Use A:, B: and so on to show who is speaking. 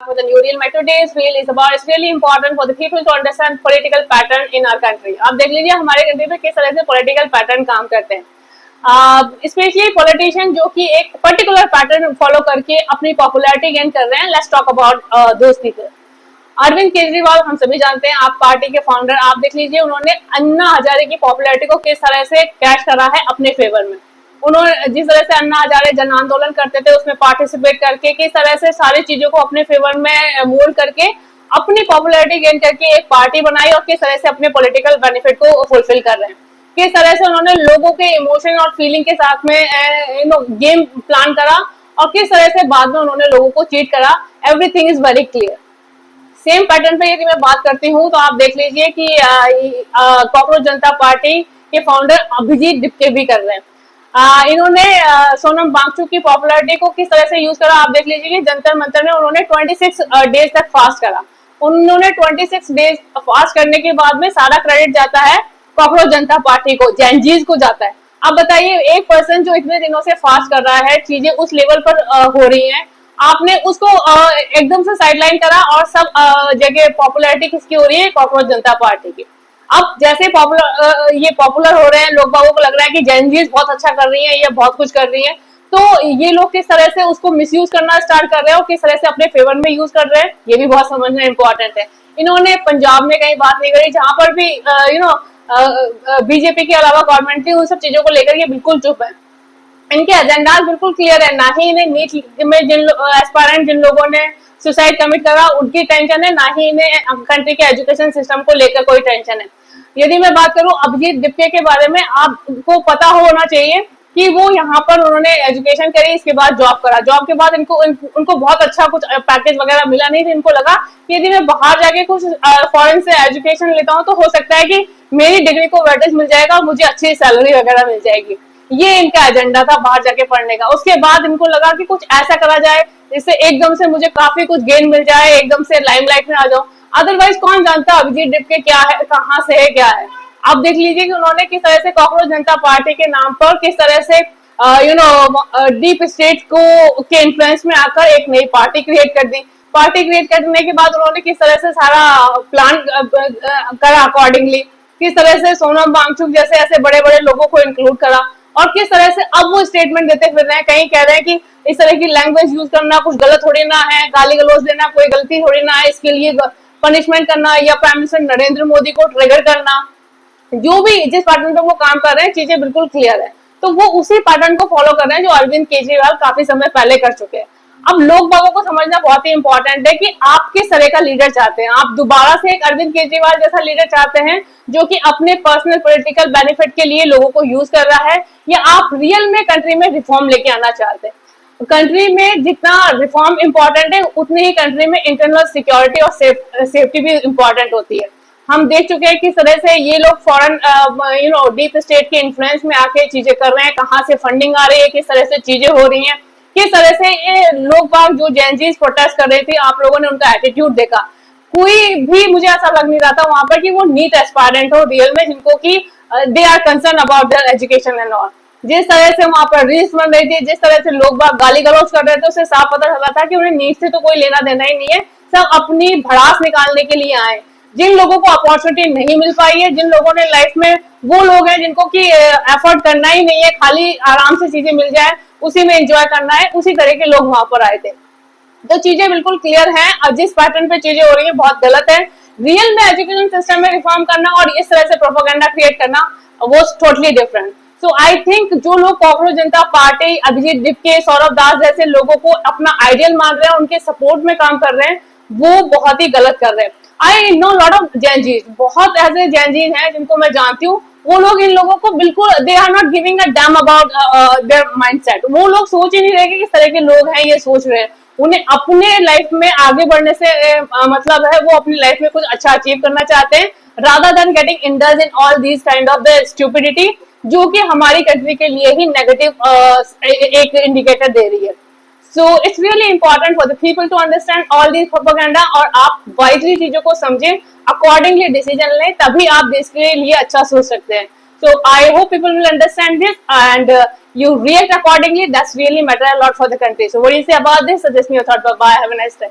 A: For the new reel, my today's reel is about it's really important for the people to understand political pattern in our country. आप देख लीजिए हमारे country में किस तरह से पॉलिटिकल पैटर्न काम करते हैं, स्पेशली पॉलिटिशियन जो कि एक पर्टिकुलर पैटर्न फॉलो करके अपनी पॉपुलैरिटी गेन कर रहे हैं. Let's talk about those people. Arvind Kejriwal हम सभी जानते हैं, आप पार्टी के फाउंडर. आप देख लीजिए उन्होंने अन्ना हजारे की पॉपुलैरिटी को किस तरह से कैश करा है अपने फेवर में. उन्होंने जिस तरह से अन्ना हजारे जन आंदोलन करते थे उसमें पार्टिसिपेट करके किस तरह से सारी चीजों को अपने फेवर में मोल्ड करके अपनी पॉपुलैरिटी गेन करके एक पार्टी बनाई और किस तरह से अपने पॉलिटिकल बेनिफिट को फुलफिल कर रहे हैं. किस तरह से उन्होंने लोगों के इमोशन और फीलिंग के साथ में गेम प्लान करा और किस तरह से बाद में उन्होंने लोगों को चीट करा. Everything is very clear. Same pattern पे यदि मैं बात करती हूँ तो आप देख लीजिए कि कॉकरोच जनता पार्टी के फाउंडर अभिजीत दिप्के भी कर रहे हैं. इन्होंने सोनम वांगचुक की पॉपुलैरिटी को किस तरह से यूज करा. आप देख लीजिए कि जंतर मंतर में उन्होंने 26 डेज तक फास्ट करा. उन्होंने 26 डेज फास्ट करने के बाद में सारा क्रेडिट जाता है कॉकरोच जनता पार्टी को, जैनजीज को जाता है. अब बताइए, एक पर्सन जो इतने दिनों से फास्ट कर रहा है, चीजें उस लेवल पर हो रही हैं, आपने उसको एकदम से साइडलाइन करा और सब जगह पॉपुलैरिटी किसकी हो रही है? कॉकरोच जनता पार्टी की. अब जैसे ये पॉपुलर हो रहे हैं, लोग बागों को लग रहा है कि जेनजीज बहुत अच्छा कर रही है, ये बहुत कुछ कर रही है, तो ये लोग किस तरह से उसको मिसयूज करना स्टार्ट कर रहे हैं और किस तरह से अपने फेवर में यूज कर रहे हैं, ये भी बहुत समझना इंपॉर्टेंट है. इन्होंने पंजाब में कहीं बात नहीं करी, जहां पर भी बीजेपी के अलावा गवर्नमेंट थी, उन सब चीजों को लेकर ये बिल्कुल चुप है. इनके एजेंडा बिल्कुल क्लियर है. ना ही इन्हें नीट में एस्पायरेंट जिन लोगों ने सुसाइड कमिट करा उनकी टेंशन है, ना ही इन्हें कंट्री के एजुकेशन सिस्टम को लेकर कोई टेंशन है. यदि मैं बात करूं अभिजीत दिप्के के बारे में, आपको पता होना चाहिए कि वो यहाँ पर उन्होंने एजुकेशन करी, इसके बाद जॉब करा. जॉब के बाद उनको बहुत अच्छा कुछ पैकेज वगैरह मिला नहीं था. इनको लगा कि यदि मैं बाहर जाके कुछ फॉरेन से एजुकेशन लेता हूँ तो हो सकता है कि मेरी डिग्री को वेटेज मिल जाएगा और मुझे अच्छी सैलरी वगैरह मिल जाएगी. ये इनका एजेंडा था बाहर जाके पढ़ने का. उसके बाद इनको लगा कि कुछ ऐसा करा जाए जिससे एकदम से मुझे काफी कुछ गेन मिल जाए, एकदम से लाइमलाइट में आ जाऊं. अदरवाइज कौन जानता अभिजीत दिप्के क्या है, कहाँ से है, क्या है. आप देख लीजिए कि उन्होंने किस तरह से कॉकरोच जनता पार्टी के नाम पर किस तरह से डीप स्टेट को के इन्फ्लुएंस में आकर एक नई पार्टी क्रिएट कर दी. पार्टी क्रिएट करने के बाद उन्होंने किस तरह से सारा प्लान करा अकॉर्डिंगली, किस तरह से सोनम वांगचुक जैसे ऐसे बड़े बड़े लोगों को इंक्लूड करा और किस तरह से अब वो स्टेटमेंट देते फिर रहे हैं. कहीं कह रहे हैं कि इस तरह की लैंग्वेज यूज करना कुछ गलत थोड़ी ना है, गाली गलौज देना कोई गलती थोड़ी ना है, इसके लिए पनिशमेंट करना या प्राइम मिनिस्टर नरेंद्र मोदी को ट्रिगर करना. जो भी जिस पैटर्न पे वो काम कर रहे हैं चीजें बिल्कुल क्लियर है. तो वो उसी पैटर्न को फॉलो कर रहे हैं जो अरविंद केजरीवाल काफी समय पहले कर चुके हैं. अब लोग बागों को समझना बहुत ही इंपॉर्टेंट है कि आप किस तरह का लीडर चाहते हैं. आप दोबारा से एक अरविंद केजरीवाल जैसा लीडर चाहते हैं जो कि अपने पर्सनल पॉलिटिकल बेनिफिट के लिए लोगों को यूज कर रहा है, या आप रियल में कंट्री में रिफॉर्म लेके आना चाहते हैं. कंट्री में जितना रिफॉर्म इंपॉर्टेंट है उतनी ही कंट्री में इंटरनल सिक्योरिटी और सेफ्टी भी इंपॉर्टेंट होती है. हम देख चुके हैं किस तरह से ये लोग फॉरेन डीप स्टेट के इन्फ्लुएंस में आके चीजें कर रहे हैं, कहाँ से फंडिंग आ रही है, किस तरह से चीजें हो रही हैं, किस तरह से ये लोग बाग जो जेनजीज प्रोटेस्ट कर रहे थे, आप लोगों ने उनका एटीट्यूड देखा. कोई भी मुझे ऐसा लग नहीं रहा था वहां पर कि वो नीट एस्पायरेंट हो रियल में, जिनको की they are concern about their education and all. जिस तरह से वहां पर रील्स बन रही थी, जिस तरह से लोग बाग गाली गलौज कर रहे थे, उससे साफ पता चला था कि उन्हें नीट से तो कोई लेना देना ही नहीं है, सब अपनी भड़ास निकालने के लिए आए. जिन लोगों को अपॉर्चुनिटी नहीं मिल पाई है, जिन लोगों ने लाइफ में, वो लोग हैं जिनको की एफर्ट करना ही नहीं है, खाली आराम से चीजें मिल जाए उसी में एंजॉय करना है, उसी तरह के लोग वहां पर आए थे. तो चीजें बिल्कुल क्लियर हैं. और जिस पैटर्न पे चीजें हो रही है बहुत गलत है. रियल में एजुकेशन सिस्टम में रिफॉर्म करना और इस तरह से प्रोपेगेंडा क्रिएट करना वो totally different. So I think जो लोग कॉकरोच जनता पार्टी, अभिजीत दिप्के, सौरभ दास जैसे लोगों को अपना आइडियल मान रहे हैं, उनके सपोर्ट में काम कर रहे हैं, वो बहुत ही गलत कर रहे हैं. आई नो लॉट ऑफ जैनजीज, बहुत ऐसे जैनजीज हैं जिनको मैं जानती हूँ, वो लोग इन लोगों को बिल्कुल they are not giving a damn about their mindset. वो लोग सोच ही नहीं रहे कि किस तरह के लोग हैं ये सोच रहे हैं. उन्हें अपने लाइफ में आगे बढ़ने से मतलब है वो अपनी लाइफ में कुछ अच्छा अचीव करना चाहते हैं, rather than getting indulge in all these kind of the stupidity, जो कि हमारी कंट्री के लिए ही नेगेटिव एक इंडिकेटर दे रही है. So it's really important for the people to understand all these propaganda और आप वाइजली चीजों को समझें, अकॉर्डिंगली डिसीजन लें, तभी आप देश के लिए अच्छा सोच सकते हैं. So I hope people will understand this and you react accordingly. That's really matter a lot for the country. So what do you say about this? Suggest me your thought. Bye. Have a nice day.